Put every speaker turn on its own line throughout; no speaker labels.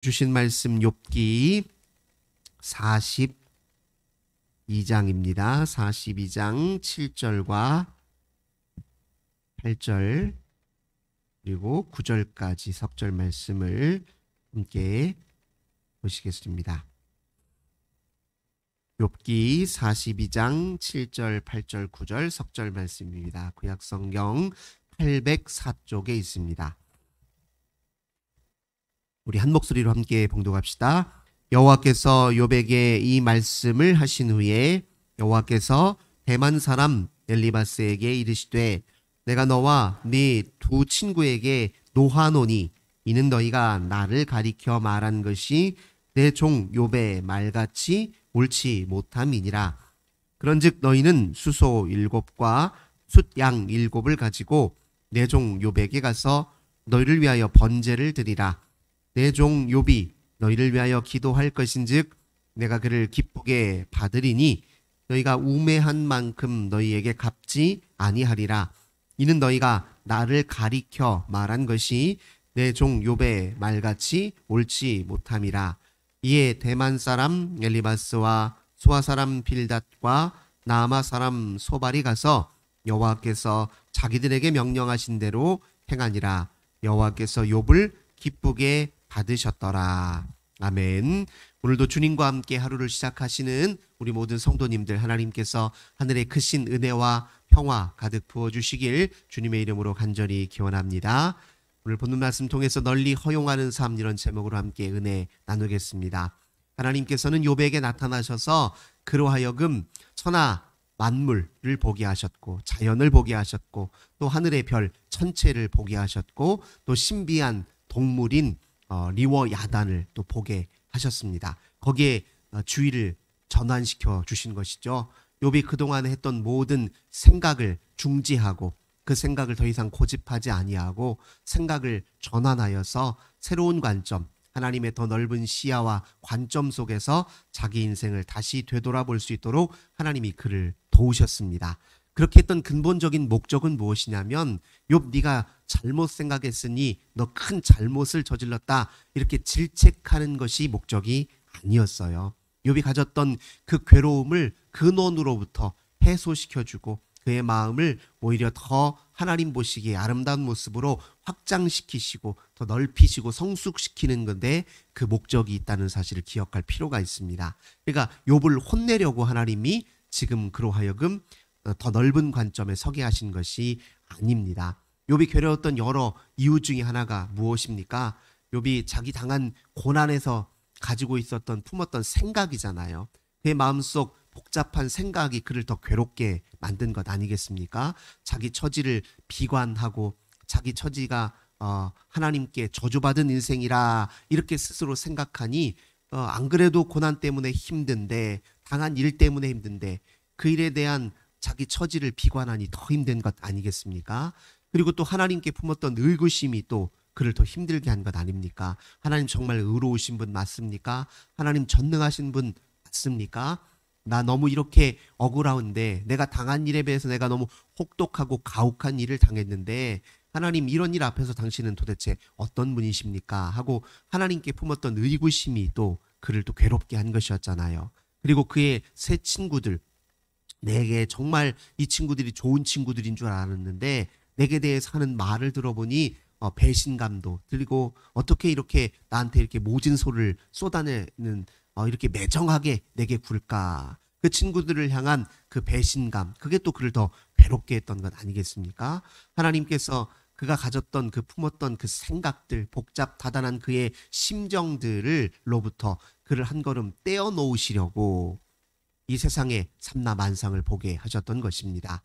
주신 말씀 욥기 42장입니다. 42장 7절과 8절 그리고 9절까지 석절 말씀을 함께 보시겠습니다. 욥기 42장 7절, 8절, 9절 석절 말씀입니다. 구약성경 804쪽에 있습니다. 우리 한 목소리로 함께 봉독합시다. 여호와께서 욥에게 이 말씀을 하신 후에 여호와께서 대만 사람 엘리바스에게 이르시되 내가 너와 네 두 친구에게 노하노니 이는 너희가 나를 가리켜 말한 것이 내 종 욥의 말같이 옳지 못함이니라. 그런즉 너희는 수소 7과 숫양 7을 가지고 내 종 욥에게 가서 너희를 위하여 번제를 드리라. 내 종 욥이 너희를 위하여 기도할 것인즉 내가 그를 기쁘게 받으리니 너희가 우매한 만큼 너희에게 갚지 아니하리라. 이는 너희가 나를 가리켜 말한 것이 내 종 욥의 말같이 옳지 못함이라. 이에 대만 사람 엘리바스와 수아 사람 빌닷과 나아마 사람 소발이 가서 여호와께서 자기들에게 명령하신 대로 행하니라. 여호와께서 욥을 기쁘게 받으셨더라. 아멘. 오늘도 주님과 함께 하루를 시작하시는 우리 모든 성도님들 하나님께서 하늘의 크신 은혜와 평화 가득 부어주시길 주님의 이름으로 간절히 기원합니다. 오늘 본문 말씀 통해서 널리 허용하는 삶 이런 제목으로 함께 은혜 나누겠습니다. 하나님께서는 욥에게 나타나셔서 그로 하여금 천하 만물을 보게 하셨고 자연을 보게 하셨고 또 하늘의 별 천체를 보게 하셨고 또 신비한 동물인 리워 야단을 또 보게 하셨습니다. 거기에 주의를 전환시켜 주신 것이죠. 욥이 그동안 했던 모든 생각을 중지하고 그 생각을 더 이상 고집하지 아니하고 생각을 전환하여서 새로운 관점, 하나님의 더 넓은 시야와 관점 속에서 자기 인생을 다시 되돌아볼 수 있도록 하나님이 그를 도우셨습니다. 그렇게 했던 근본적인 목적은 무엇이냐면 욥 네가 잘못 생각했으니 너 큰 잘못을 저질렀다 이렇게 질책하는 것이 목적이 아니었어요. 욥이 가졌던 그 괴로움을 근원으로부터 해소시켜주고 그의 마음을 오히려 더 하나님 보시기에 아름다운 모습으로 확장시키시고 더 넓히시고 성숙시키는 건데 그 목적이 있다는 사실을 기억할 필요가 있습니다. 그러니까 욥을 혼내려고 하나님이 지금 그로 하여금 더 넓은 관점에 서게 하신 것이 아닙니다. 욥이 괴로웠던 여러 이유 중에 하나가 무엇입니까? 욥이 자기 당한 고난에서 가지고 있었던 품었던 생각이잖아요. 그의 마음속 복잡한 생각이 그를 더 괴롭게 만든 것 아니겠습니까? 자기 처지를 비관하고 자기 처지가 하나님께 저주받은 인생이라 이렇게 스스로 생각하니 안 그래도 고난 때문에 힘든데 당한 일 때문에 힘든데 그 일에 대한 자기 처지를 비관하니 더 힘든 것 아니겠습니까? 그리고 또 하나님께 품었던 의구심이 또 그를 더 힘들게 한 것 아닙니까? 하나님 정말 의로우신 분 맞습니까? 하나님 전능하신 분 맞습니까? 나 너무 이렇게 억울한데 내가 당한 일에 비해서 내가 너무 혹독하고 가혹한 일을 당했는데 하나님 이런 일 앞에서 당신은 도대체 어떤 분이십니까? 하고 하나님께 품었던 의구심이 또 그를 또 괴롭게 한 것이었잖아요. 그리고 그의 세 친구들 내게 정말 이 친구들이 좋은 친구들인 줄 알았는데 내게 대해서 하는 말을 들어보니 배신감도 들고 어떻게 이렇게 나한테 이렇게 모진 소리를 쏟아내는 이렇게 매정하게 내게 굴까? 그 친구들을 향한 그 배신감 그게 또 그를 더 괴롭게 했던 것 아니겠습니까? 하나님께서 그가 가졌던 그 품었던 그 생각들 복잡다단한 그의 심정들로부터 그를 한 걸음 떼어놓으시려고 이 세상의 삼라만상을 보게 하셨던 것입니다.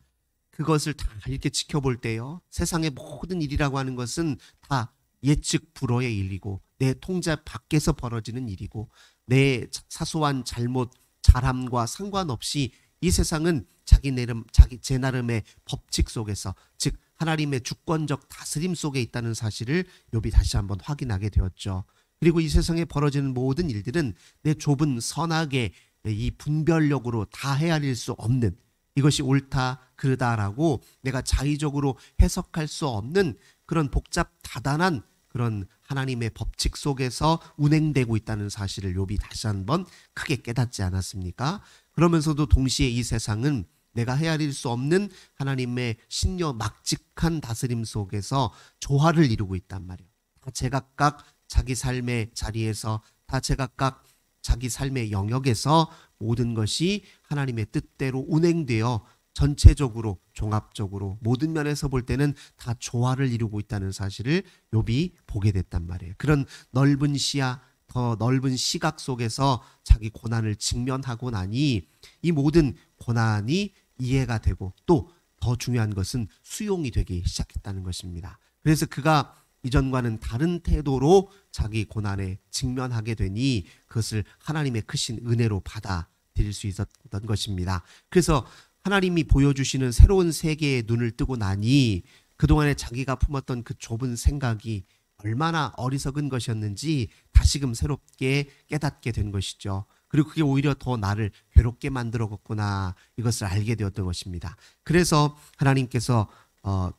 그것을 다 이렇게 지켜볼 때요. 세상의 모든 일이라고 하는 것은 다 예측 불허의 일이고 내 통제 밖에서 벌어지는 일이고 내 사소한 잘못, 잘함과 상관없이 이 세상은 제 나름의 법칙 속에서 즉 하나님의 주권적 다스림 속에 있다는 사실을 욥이 다시 한번 확인하게 되었죠. 그리고 이 세상에 벌어지는 모든 일들은 내 좁은 선악의 이 분별력으로 다 헤아릴 수 없는 이것이 옳다 그르다라고 내가 자의적으로 해석할 수 없는 그런 복잡 다단한 그런 하나님의 법칙 속에서 운행되고 있다는 사실을 욥이 다시 한번 크게 깨닫지 않았습니까? 그러면서도 동시에 이 세상은 내가 헤아릴 수 없는 하나님의 신묘막직한 다스림 속에서 조화를 이루고 있단 말이에요. 다 제각각 자기 삶의 자리에서, 다 제각각 자기 삶의 영역에서 모든 것이 하나님의 뜻대로 운행되어 전체적으로 종합적으로 모든 면에서 볼 때는 다 조화를 이루고 있다는 사실을 욥이 보게 됐단 말이에요. 그런 넓은 시야, 더 넓은 시각 속에서 자기 고난을 직면하고 나니 이 모든 고난이 이해가 되고 또 더 중요한 것은 수용이 되기 시작했다는 것입니다. 그래서 그가 이전과는 다른 태도로 자기 고난에 직면하게 되니 그것을 하나님의 크신 은혜로 받아들일 수 있었던 것입니다. 그래서 하나님이 보여주시는 새로운 세계에 눈을 뜨고 나니 그동안에 자기가 품었던 그 좁은 생각이 얼마나 어리석은 것이었는지 다시금 새롭게 깨닫게 된 것이죠. 그리고 그게 오히려 더 나를 괴롭게 만들어갔구나, 이것을 알게 되었던 것입니다. 그래서 하나님께서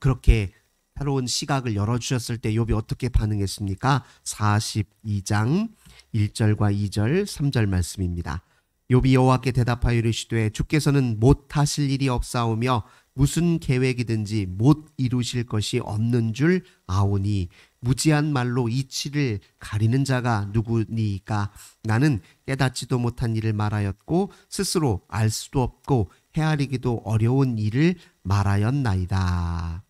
그렇게 새로운 시각을 열어주셨을 때 욥이 어떻게 반응했습니까? 42장 1절과 2절 3절 말씀입니다. 욥이 여호와께 대답하여 이르시되 주께서는 못하실 일이 없사오며 무슨 계획이든지 못 이루실 것이 없는 줄 아오니 무지한 말로 이치를 가리는 자가 누구니이까? 나는 깨닫지도 못한 일을 말하였고 스스로 알 수도 없고 헤아리기도 어려운 일을 말하였나이다.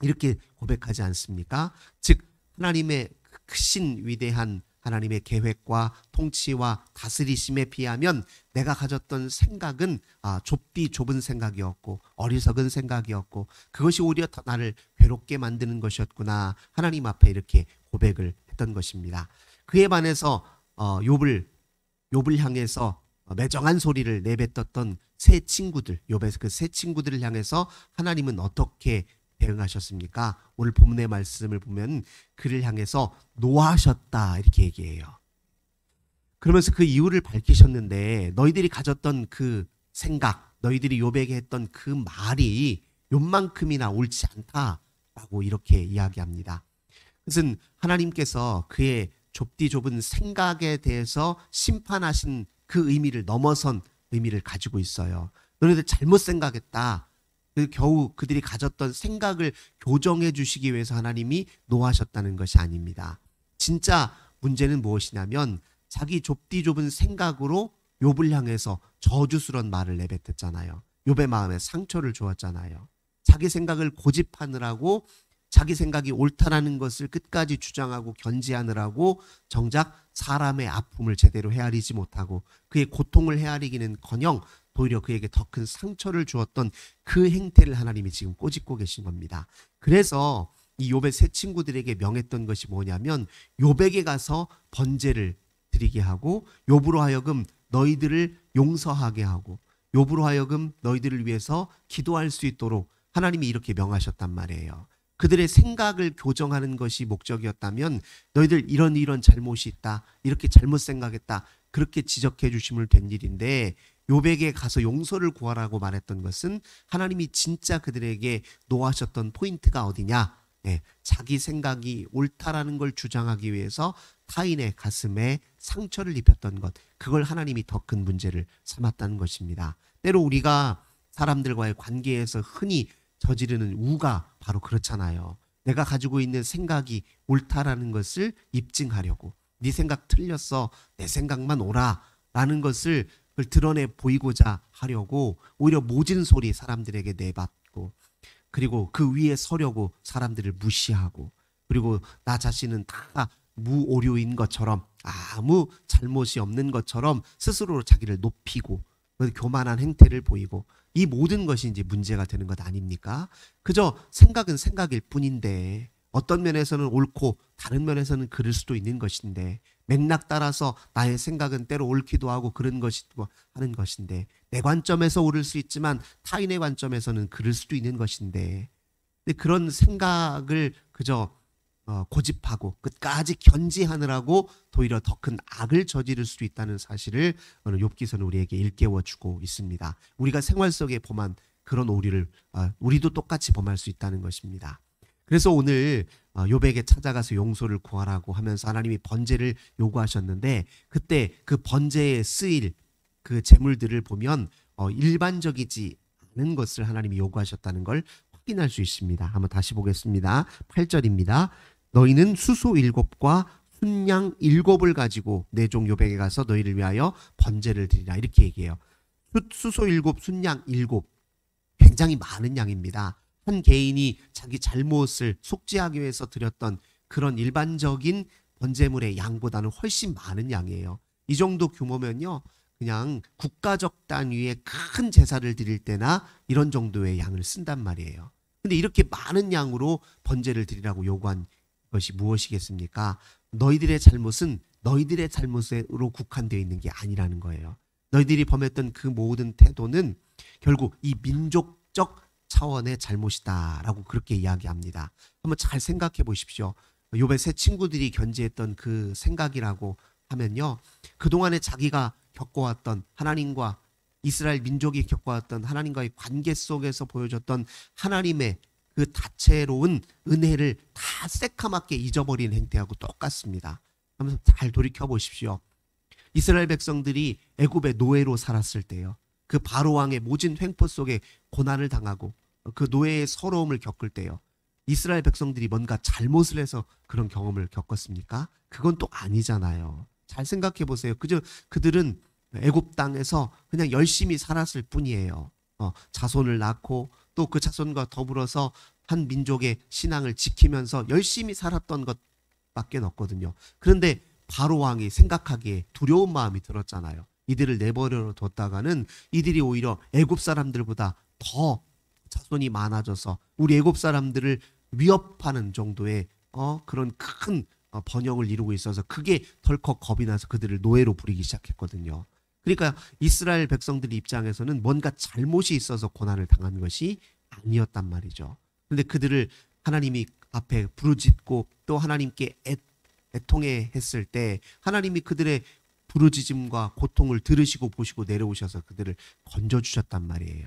이렇게 고백하지 않습니까? 즉 하나님의 크신 위대한 하나님의 계획과 통치와 다스리심에 비하면 내가 가졌던 생각은 좁은 생각이었고 어리석은 생각이었고 그것이 오히려 더 나를 괴롭게 만드는 것이었구나, 하나님 앞에 이렇게 고백을 했던 것입니다. 그에 반해서 욥을 향해서 매정한 소리를 내뱉었던 세 친구들, 욥의 그 세 친구들을 향해서 하나님은 어떻게 대응하셨습니까? 오늘 본문의 말씀을 보면 그를 향해서 노하셨다 이렇게 얘기해요. 그러면서 그 이유를 밝히셨는데 너희들이 가졌던 그 생각, 너희들이 욥에게 했던 그 말이 욥만큼이나 옳지 않다라고 이렇게 이야기합니다. 그것은 하나님께서 그의 좁은 생각에 대해서 심판하신 그 의미를 넘어선 의미를 가지고 있어요. 너희들 잘못 생각했다. 겨우 그들이 가졌던 생각을 교정해 주시기 위해서 하나님이 노하셨다는 것이 아닙니다. 진짜 문제는 무엇이냐면 자기 좁은 생각으로 욥을 향해서 저주스러운 말을 내뱉었잖아요. 욥의 마음에 상처를 주었잖아요. 자기 생각을 고집하느라고, 자기 생각이 옳다라는 것을 끝까지 주장하고 견지하느라고 정작 사람의 아픔을 제대로 헤아리지 못하고 그의 고통을 헤아리기는커녕 오히려 그에게 더 큰 상처를 주었던 그 행태를 하나님이 지금 꼬집고 계신 겁니다. 그래서 이 욥의 세 친구들에게 명했던 것이 뭐냐면 욥에게 가서 번제를 드리게 하고 욥으로 하여금 너희들을 용서하게 하고 욥으로 하여금 너희들을 위해서 기도할 수 있도록 하나님이 이렇게 명하셨단 말이에요. 그들의 생각을 교정하는 것이 목적이었다면 너희들 이런 잘못이 있다, 이렇게 잘못 생각했다, 그렇게 지적해 주시면 된 일인데 욥에게 가서 용서를 구하라고 말했던 것은 하나님이 진짜 그들에게 노하셨던 포인트가 어디냐? 자기 생각이 옳다라는 걸 주장하기 위해서 타인의 가슴에 상처를 입혔던 것, 그걸 하나님이 더 큰 문제를 삼았다는 것입니다. 때로 우리가 사람들과의 관계에서 흔히 저지르는 우가 바로 그렇잖아요. 내가 가지고 있는 생각이 옳다라는 것을 입증하려고, 네 생각 틀렸어, 내 생각만 옳아라는 것을 그걸 드러내 보이고자 하려고 오히려 모진 소리 사람들에게 내받고, 그리고 그 위에 서려고 사람들을 무시하고, 그리고 나 자신은 다 무오류인 것처럼, 아무 잘못이 없는 것처럼 스스로 자기를 높이고 교만한 행태를 보이고, 이 모든 것이 이제 문제가 되는 것 아닙니까? 그저 생각은 생각일 뿐인데 어떤 면에서는 옳고 다른 면에서는 그럴 수도 있는 것인데, 맥락 따라서 나의 생각은 때로 옳기도 하고 그런 것이고 하는 것인데, 내 관점에서 옳을 수 있지만 타인의 관점에서는 그럴 수도 있는 것인데, 근데 그런 생각을 그저 고집하고 끝까지 견지하느라고 오히려 더 큰 악을 저지를 수도 있다는 사실을 오늘 욥기서는 우리에게 일깨워주고 있습니다. 우리가 생활 속에 범한 그런 오류를 우리도 똑같이 범할 수 있다는 것입니다. 그래서 오늘 욥에게 찾아가서 용서를 구하라고 하면서 하나님이 번제를 요구하셨는데, 그때 그 번제에 쓰일 그 제물들을 보면 일반적이지 않은 것을 하나님이 요구하셨다는 걸 확인할 수 있습니다. 한번 다시 보겠습니다. 8절입니다. 너희는 수소 7과 순양 7을 가지고 내 종 욥에게 가서 너희를 위하여 번제를 드리라, 이렇게 얘기해요. 수소 7, 순양 7, 굉장히 많은 양입니다. 한 개인이 자기 잘못을 속죄하기 위해서 드렸던 그런 일반적인 번제물의 양보다는 훨씬 많은 양이에요. 이 정도 규모면요, 그냥 국가적 단위의 큰 제사를 드릴 때나 이런 정도의 양을 쓴단 말이에요. 근데 이렇게 많은 양으로 번제를 드리라고 요구한 것이 무엇이겠습니까? 너희들의 잘못은 너희들의 잘못으로 국한되어 있는 게 아니라는 거예요. 너희들이 범했던 그 모든 태도는 결국 이 민족적 차원의 잘못이다라고 그렇게 이야기합니다. 한번 잘 생각해 보십시오. 욥의 세 친구들이 견지했던 그 생각이라고 하면요, 그동안에 자기가 겪어왔던 하나님과 이스라엘 민족이 겪어왔던 하나님과의 관계 속에서 보여줬던 하나님의 그 다채로운 은혜를 다 새카맣게 잊어버린 행태하고 똑같습니다. 한번 잘 돌이켜 보십시오. 이스라엘 백성들이 애굽의 노예로 살았을 때요, 그 바로 왕의 모진 횡포 속에 고난을 당하고 그 노예의 서러움을 겪을 때요, 이스라엘 백성들이 뭔가 잘못을 해서 그런 경험을 겪었습니까? 그건 또 아니잖아요. 잘 생각해 보세요. 그저 그들은 애굽 땅에서 그냥 열심히 살았을 뿐이에요. 자손을 낳고 또 그 자손과 더불어서 한 민족의 신앙을 지키면서 열심히 살았던 것밖에 없거든요. 그런데 바로 왕이 생각하기에 두려운 마음이 들었잖아요. 이들을 내버려 뒀다가는 이들이 오히려 애굽 사람들보다 더 자손이 많아져서 우리 애굽 사람들을 위협하는 정도의 그런 큰 번영을 이루고 있어서 그게 덜컥 겁이 나서 그들을 노예로 부리기 시작했거든요. 그러니까 이스라엘 백성들 입장에서는 뭔가 잘못이 있어서 고난을 당한 것이 아니었단 말이죠. 그런데 그들을 하나님이 앞에 부르짖고 또 하나님께 애통해 했을 때 하나님이 그들의 부르짖음과 고통을 들으시고 보시고 내려오셔서 그들을 건져주셨단 말이에요.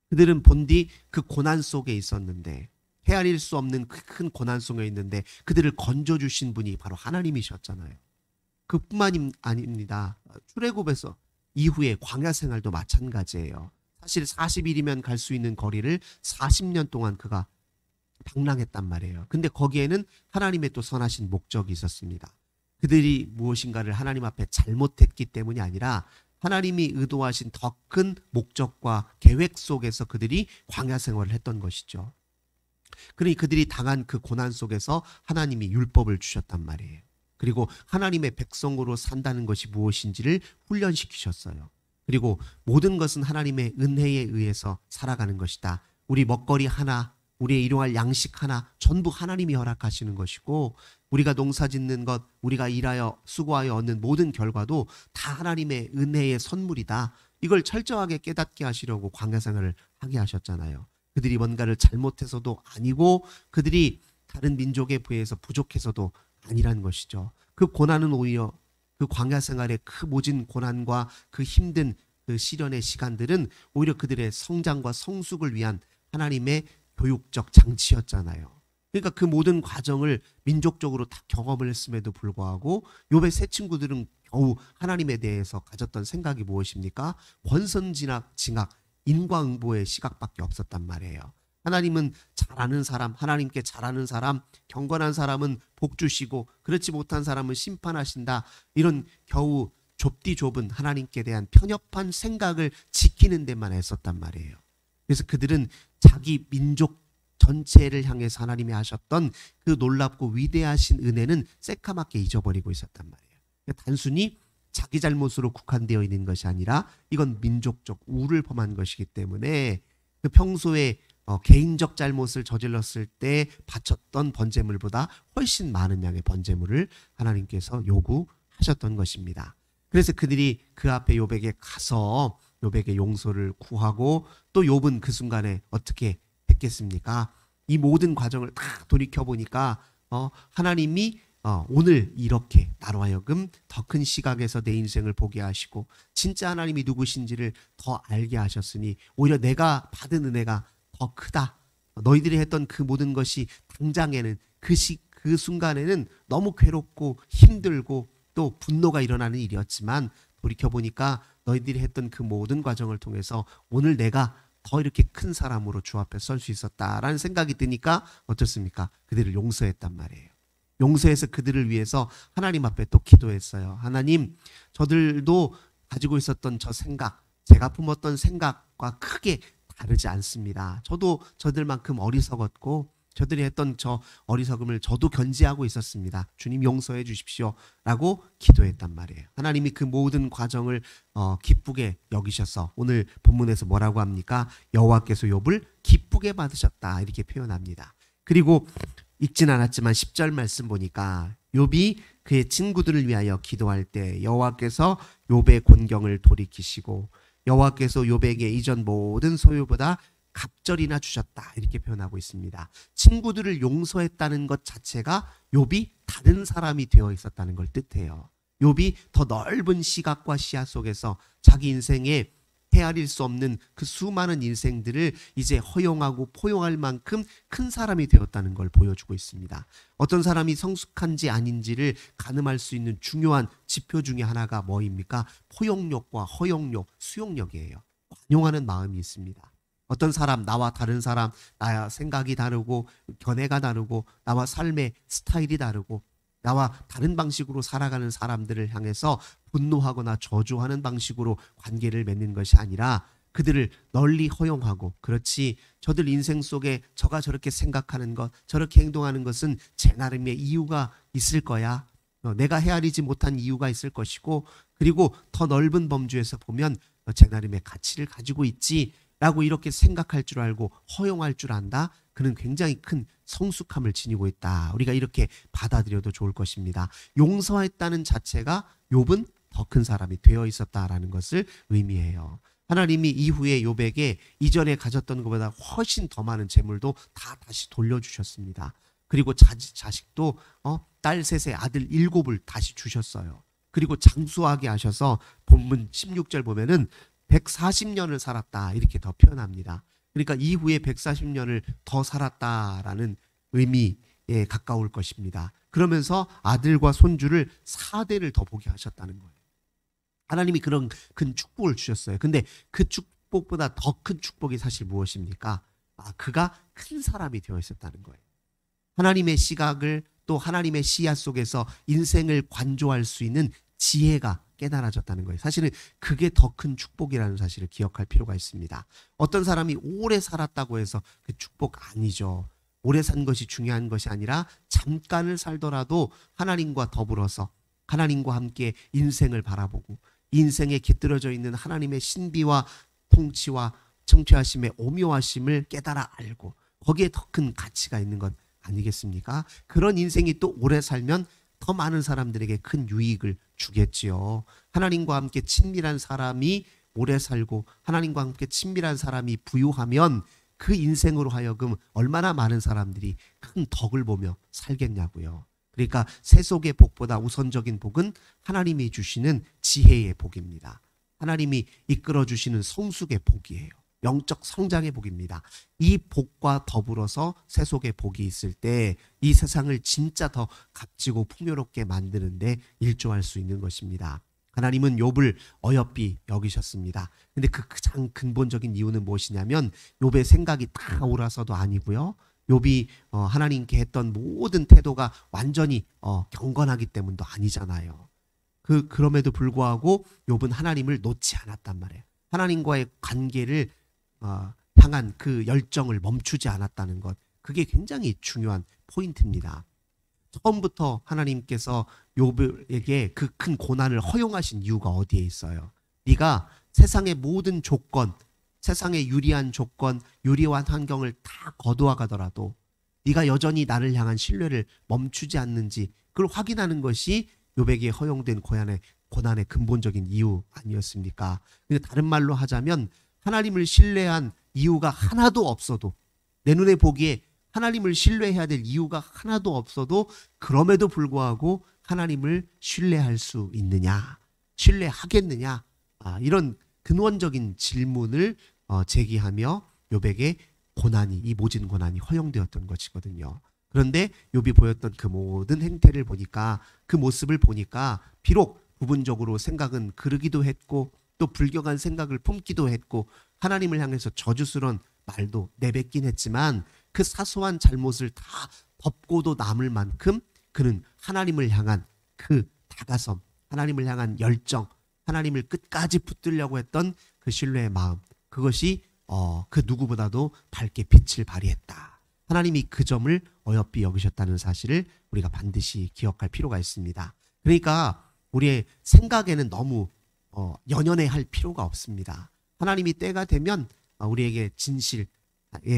그들은 본디 그 고난 속에 있었는데, 헤아릴 수 없는 그 큰 고난 속에 있는데 그들을 건져주신 분이 바로 하나님이셨잖아요. 그뿐만이 아닙니다. 출애굽에서 이후에 광야 생활도 마찬가지예요. 사실 40일이면 갈 수 있는 거리를 40년 동안 그가 방랑했단 말이에요. 근데 거기에는 하나님의 또 선하신 목적이 있었습니다. 그들이 무엇인가를 하나님 앞에 잘못했기 때문이 아니라 하나님이 의도하신 더 큰 목적과 계획 속에서 그들이 광야 생활을 했던 것이죠. 그러니 그들이 당한 그 고난 속에서 하나님이 율법을 주셨단 말이에요. 그리고 하나님의 백성으로 산다는 것이 무엇인지를 훈련시키셨어요. 그리고 모든 것은 하나님의 은혜에 의해서 살아가는 것이다. 우리 먹거리 하나, 우리의 일용할 양식 하나 전부 하나님이 허락하시는 것이고, 우리가 농사 짓는 것, 우리가 일하여 수고하여 얻는 모든 결과도 다 하나님의 은혜의 선물이다. 이걸 철저하게 깨닫게 하시려고 광야 생활을 하게 하셨잖아요. 그들이 뭔가를 잘못해서도 아니고 그들이 다른 민족에 비해서 부족해서도 아니라는 것이죠. 그 고난은 오히려 그 광야 생활의 그 모진 고난과 그 힘든 그 시련의 시간들은 오히려 그들의 성장과 성숙을 위한 하나님의 교육적 장치였잖아요. 그러니까 그 모든 과정을 민족적으로 다 경험을 했음에도 불구하고 욥의 세 친구들은 겨우 하나님에 대해서 가졌던 생각이 무엇입니까? 권선징악, 인과응보의 시각밖에 없었단 말이에요. 하나님은 잘 아는 사람, 하나님께 잘 아는 사람, 경건한 사람은 복 주시고 그렇지 못한 사람은 심판하신다. 이런 겨우 좁디 좁은 하나님께 대한 편협한 생각을 지키는 데만 애썼단 말이에요. 그래서 그들은 자기 민족 전체를 향해서 하나님이 하셨던 그 놀랍고 위대하신 은혜는 새카맣게 잊어버리고 있었단 말이에요. 단순히 자기 잘못으로 국한되어 있는 것이 아니라 이건 민족적 우를 범한 것이기 때문에 그 평소에 개인적 잘못을 저질렀을 때 바쳤던 번제물보다 훨씬 많은 양의 번제물을 하나님께서 요구하셨던 것입니다. 그래서 그들이 그 앞에 욥에게 가서 욥에게 용서를 구하고 또 욥은 그 순간에 어떻게 했겠습니까? 이 모든 과정을 다 돌이켜보니까 하나님이 오늘 이렇게 나로 하여금 더 큰 시각에서 내 인생을 보게 하시고 진짜 하나님이 누구신지를 더 알게 하셨으니 오히려 내가 받은 은혜가 더 크다. 너희들이 했던 그 모든 것이 당장에는 그 순간에는 너무 괴롭고 힘들고 또 분노가 일어나는 일이었지만 돌이켜보니까 너희들이 했던 그 모든 과정을 통해서 오늘 내가 더 이렇게 큰 사람으로 주 앞에 설 수 있었다라는 생각이 드니까 어떻습니까? 그들을 용서했단 말이에요. 용서해서 그들을 위해서 하나님 앞에 또 기도했어요. 하나님, 저들도 가지고 있었던 저 생각, 제가 품었던 생각과 크게 다르지 않습니다. 저도 저들만큼 어리석었고 저들이 했던 저 어리석음을 저도 견지하고 있었습니다. 주님 용서해 주십시오 라고 기도했단 말이에요. 하나님이 그 모든 과정을 기쁘게 여기셔서 오늘 본문에서 뭐라고 합니까? 여호와께서 욥을 기쁘게 받으셨다 이렇게 표현합니다. 그리고 읽진 않았지만 10절 말씀 보니까 욥이 그의 친구들을 위하여 기도할 때 여호와께서 욥의 곤경을 돌이키시고 여호와께서 욥에게 이전 모든 소유보다 갑절이나 주셨다 이렇게 표현하고 있습니다. 친구들을 용서했다는 것 자체가 욥이 다른 사람이 되어 있었다는 걸 뜻해요. 욥이 더 넓은 시각과 시야 속에서 자기 인생에 헤아릴 수 없는 그 수많은 인생들을 이제 허용하고 포용할 만큼 큰 사람이 되었다는 걸 보여주고 있습니다. 어떤 사람이 성숙한지 아닌지를 가늠할 수 있는 중요한 지표 중에 하나가 뭐입니까? 포용력과 허용력, 수용력이에요. 관용하는 마음이 있습니다. 어떤 사람, 나와 다른 사람, 나와 생각이 다르고 견해가 다르고 나와 삶의 스타일이 다르고 나와 다른 방식으로 살아가는 사람들을 향해서 분노하거나 저주하는 방식으로 관계를 맺는 것이 아니라 그들을 널리 허용하고, 그렇지, 저들 인생 속에 저가 저렇게 생각하는 것, 저렇게 행동하는 것은 제 나름의 이유가 있을 거야. 내가 헤아리지 못한 이유가 있을 것이고, 그리고 더 넓은 범주에서 보면 제 나름의 가치를 가지고 있지 라고 이렇게 생각할 줄 알고 허용할 줄 안다. 그는 굉장히 큰 성숙함을 지니고 있다. 우리가 이렇게 받아들여도 좋을 것입니다. 용서했다는 자체가 욥은 더 큰 사람이 되어 있었다라는 것을 의미해요. 하나님이 이후에 욥에게 이전에 가졌던 것보다 훨씬 더 많은 재물도 다 다시 돌려주셨습니다. 그리고 자식도 딸 셋에 아들 7을 다시 주셨어요. 그리고 장수하게 하셔서 본문 16절 보면은 140년을 살았다 이렇게 더 표현합니다. 그러니까 이후에 140년을 더 살았다라는 의미에 가까울 것입니다. 그러면서 아들과 손주를 4대를 더 보게 하셨다는 거예요. 하나님이 그런 큰 축복을 주셨어요. 근데 그 축복보다 더 큰 축복이 사실 무엇입니까? 그가 큰 사람이 되어 있었다는 거예요. 하나님의 시각을 또 하나님의 시야 속에서 인생을 관조할 수 있는 지혜가 깨달아졌다는 거예요. 사실은 그게 더 큰 축복이라는 사실을 기억할 필요가 있습니다. 어떤 사람이 오래 살았다고 해서 그 축복 아니죠. 오래 산 것이 중요한 것이 아니라 잠깐을 살더라도 하나님과 더불어서 하나님과 함께 인생을 바라보고 인생에 깃들어져 있는 하나님의 신비와 통치와 청취하심의 오묘하심을 깨달아 알고 거기에 더 큰 가치가 있는 것 아니겠습니까? 그런 인생이 또 오래 살면 더 많은 사람들에게 큰 유익을 주겠지요. 하나님과 함께 친밀한 사람이 오래 살고 하나님과 함께 친밀한 사람이 부유하면 그 인생으로 하여금 얼마나 많은 사람들이 큰 덕을 보며 살겠냐고요. 그러니까 세속의 복보다 우선적인 복은 하나님이 주시는 지혜의 복입니다. 하나님이 이끌어 주시는 성숙의 복이에요. 영적 성장의 복입니다. 이 복과 더불어서 세속의 복이 있을 때 이 세상을 진짜 더 값지고 풍요롭게 만드는데 일조할 수 있는 것입니다. 하나님은 욥을 어여삐 여기셨습니다. 근데 그 가장 근본적인 이유는 무엇이냐면 욥의 생각이 다 옳아서도 아니고요. 욥이 하나님께 했던 모든 태도가 완전히 경건하기 때문도 아니잖아요. 그럼에도 불구하고 욥은 하나님을 놓지 않았단 말이에요. 하나님과의 관계를 향한 그 열정을 멈추지 않았다는 것, 그게 굉장히 중요한 포인트입니다. 처음부터 하나님께서 욥에게 그 큰 고난을 허용하신 이유가 어디에 있어요? 네가 세상의 모든 조건, 세상의 유리한 조건, 유리한 환경을 다 거두어 가더라도 네가 여전히 나를 향한 신뢰를 멈추지 않는지 그걸 확인하는 것이 욥에게 허용된 고난의 근본적인 이유 아니었습니까? 근데 다른 말로 하자면 하나님을 신뢰한 이유가 하나도 없어도, 내 눈에 보기에 하나님을 신뢰해야 될 이유가 하나도 없어도 그럼에도 불구하고 하나님을 신뢰할 수 있느냐, 신뢰하겠느냐, 이런 근원적인 질문을 제기하며 욥에게 고난이, 이 모진 고난이 허용되었던 것이거든요. 그런데 욥이 보였던 그 모든 행태를 보니까, 그 모습을 보니까 비록 부분적으로 생각은 그르기도 했고 또 불경한 생각을 품기도 했고 하나님을 향해서 저주스러운 말도 내뱉긴 했지만 그 사소한 잘못을 다 덮고도 남을 만큼 그는 하나님을 향한 그 다가섬, 하나님을 향한 열정, 하나님을 끝까지 붙들려고 했던 그 신뢰의 마음, 그것이 그 누구보다도 밝게 빛을 발휘했다. 하나님이 그 점을 어여삐 여기셨다는 사실을 우리가 반드시 기억할 필요가 있습니다. 그러니까 우리의 생각에는 너무 연연해 할 필요가 없습니다. 하나님이 때가 되면 우리에게 진실의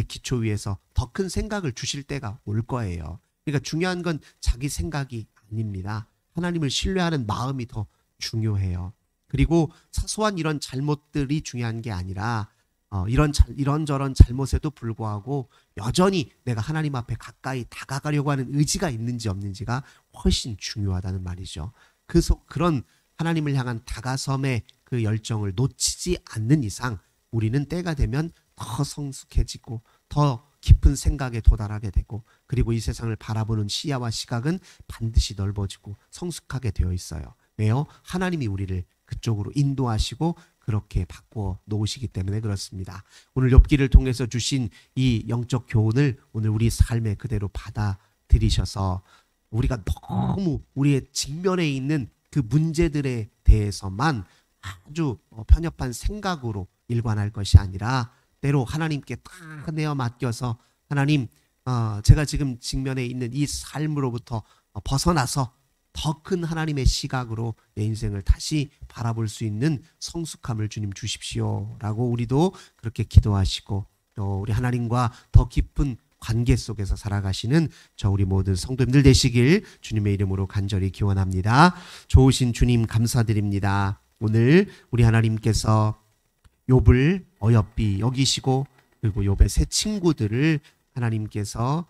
기초 위에서 더 큰 생각을 주실 때가 올 거예요. 그러니까 중요한 건 자기 생각이 아닙니다. 하나님을 신뢰하는 마음이 더 중요해요. 그리고 사소한 이런 잘못들이 중요한 게 아니라 이런저런 잘못에도 불구하고 여전히 내가 하나님 앞에 가까이 다가가려고 하는 의지가 있는지 없는지가 훨씬 중요하다는 말이죠. 그래서 그런 하나님을 향한 다가섬의 그 열정을 놓치지 않는 이상 우리는 때가 되면 더 성숙해지고 더 깊은 생각에 도달하게 되고, 그리고 이 세상을 바라보는 시야와 시각은 반드시 넓어지고 성숙하게 되어 있어요. 왜요? 하나님이 우리를 그쪽으로 인도하시고 그렇게 바꿔 놓으시기 때문에 그렇습니다. 오늘 욥기를 통해서 주신 이 영적 교훈을 오늘 우리 삶에 그대로 받아들이셔서 우리가 너무 우리의 직면에 있는 그 문제들에 대해서만 아주 편협한 생각으로 일관할 것이 아니라 때로 하나님께 다 내어 맡겨서 하나님, 제가 지금 직면에 있는 이 삶으로부터 벗어나서 더 큰 하나님의 시각으로 내 인생을 다시 바라볼 수 있는 성숙함을 주님 주십시오라고 우리도 그렇게 기도하시고 또 우리 하나님과 더 깊은 관계 속에서 살아가시는 저 우리 모든 성도님들 되시길 주님의 이름으로 간절히 기원합니다. 좋으신 주님 감사드립니다. 오늘 우리 하나님께서 욥을 어여삐 여기시고 그리고 욥의 세 친구들을 하나님께서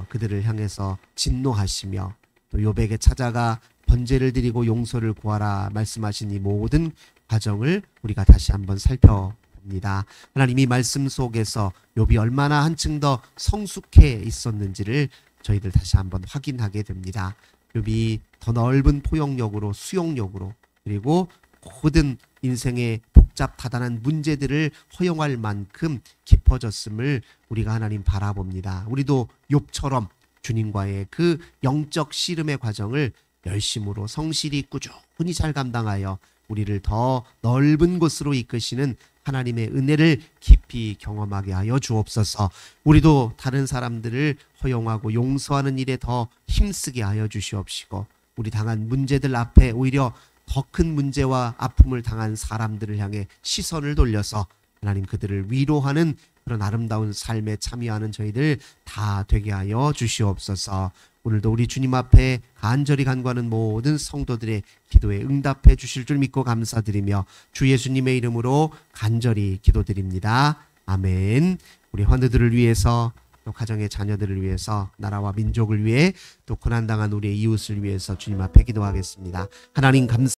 그들을 향해서 진노하시며 또 욥에게 찾아가 번제를 드리고 용서를 구하라 말씀하신 이 모든 과정을 우리가 다시 한번 살펴봅니다. 하나님이 말씀 속에서 욥이 얼마나 한층 더 성숙해 있었는지를 저희들 다시 한번 확인하게 됩니다. 욥이 더 넓은 포용력으로, 수용력으로, 그리고 모든 인생의 복잡다단한 문제들을 허용할 만큼 깊어졌음을 우리가 하나님 바라봅니다. 우리도 욥처럼 주님과의 그 영적 씨름의 과정을 열심으로 성실히 꾸준히 잘 감당하여 우리를 더 넓은 곳으로 이끄시는 하나님의 은혜를 깊이 경험하게 하여 주옵소서. 우리도 다른 사람들을 허용하고 용서하는 일에 더 힘쓰게 하여 주시옵시고 우리 당한 문제들 앞에 오히려 더 큰 문제와 아픔을 당한 사람들을 향해 시선을 돌려서 하나님 그들을 위로하는 그런 아름다운 삶에 참여하는 저희들 다 되게 하여 주시옵소서. 오늘도 우리 주님 앞에 간절히 간구하는 모든 성도들의 기도에 응답해 주실 줄 믿고 감사드리며 주 예수님의 이름으로 간절히 기도드립니다. 아멘. 우리 환우들을 위해서 또 가정의 자녀들을 위해서 나라와 민족을 위해 또 고난당한 우리의 이웃을 위해서 주님 앞에 기도하겠습니다. 하나님 감사